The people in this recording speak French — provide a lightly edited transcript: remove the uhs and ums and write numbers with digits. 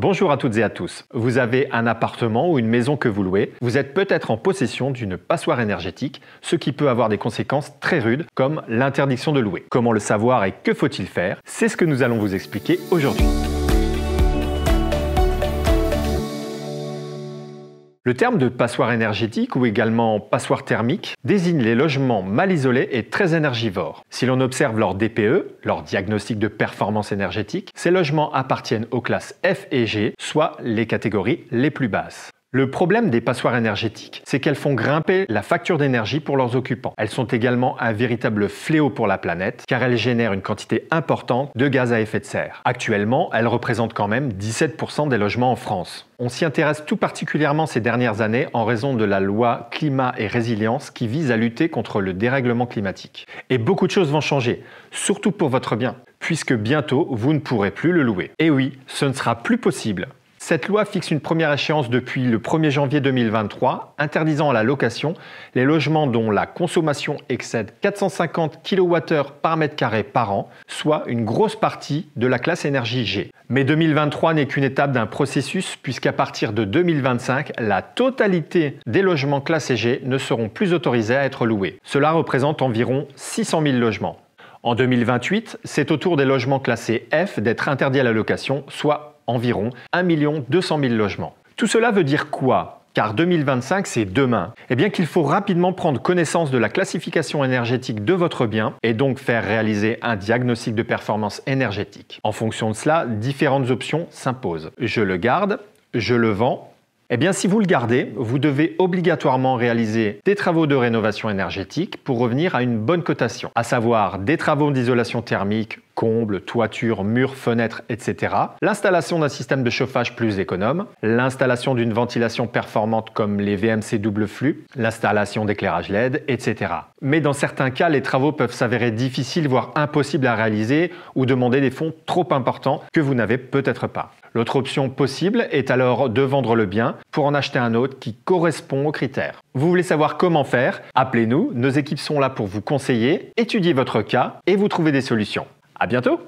Bonjour à toutes et à tous. Vous avez un appartement ou une maison que vous louez. Vous êtes peut-être en possession d'une passoire énergétique, ce qui peut avoir des conséquences très rudes comme l'interdiction de louer. Comment le savoir et que faut-il faire? C'est ce que nous allons vous expliquer aujourd'hui. Le terme de passoire énergétique ou également passoire thermique désigne les logements mal isolés et très énergivores. Si l'on observe leur DPE, leur diagnostic de performance énergétique, ces logements appartiennent aux classes F et G, soit les catégories les plus basses. Le problème des passoires énergétiques, c'est qu'elles font grimper la facture d'énergie pour leurs occupants. Elles sont également un véritable fléau pour la planète, car elles génèrent une quantité importante de gaz à effet de serre. Actuellement, elles représentent quand même 17% des logements en France. On s'y intéresse tout particulièrement ces dernières années en raison de la loi Climat et Résilience qui vise à lutter contre le dérèglement climatique. Et beaucoup de choses vont changer, surtout pour votre bien, puisque bientôt, vous ne pourrez plus le louer. Et oui, ce ne sera plus possible. Cette loi fixe une première échéance depuis le 1er janvier 2023, interdisant à la location les logements dont la consommation excède 450 kWh par mètre carré par an, soit une grosse partie de la classe énergie G. Mais 2023 n'est qu'une étape d'un processus puisqu'à partir de 2025, la totalité des logements classés G ne seront plus autorisés à être loués. Cela représente environ 600 000 logements. En 2028, c'est au tour des logements classés F d'être interdits à la location, soit environ 1 200 000 logements. Tout cela veut dire quoi? Car 2025, c'est demain. Eh bien qu'il faut rapidement prendre connaissance de la classification énergétique de votre bien et donc faire réaliser un diagnostic de performance énergétique. En fonction de cela, différentes options s'imposent. Je le garde, je le vends. Eh bien, si vous le gardez, vous devez obligatoirement réaliser des travaux de rénovation énergétique pour revenir à une bonne cotation, à savoir des travaux d'isolation thermique, combles, toitures, murs, fenêtres, etc. L'installation d'un système de chauffage plus économe, l'installation d'une ventilation performante comme les VMC double flux, l'installation d'éclairage LED, etc. Mais dans certains cas, les travaux peuvent s'avérer difficiles, voire impossibles à réaliser ou demander des fonds trop importants que vous n'avez peut-être pas. L'autre option possible est alors de vendre le bien pour en acheter un autre qui correspond aux critères. Vous voulez savoir comment faire? Appelez-nous, nos équipes sont là pour vous conseiller, étudier votre cas et vous trouver des solutions. À bientôt!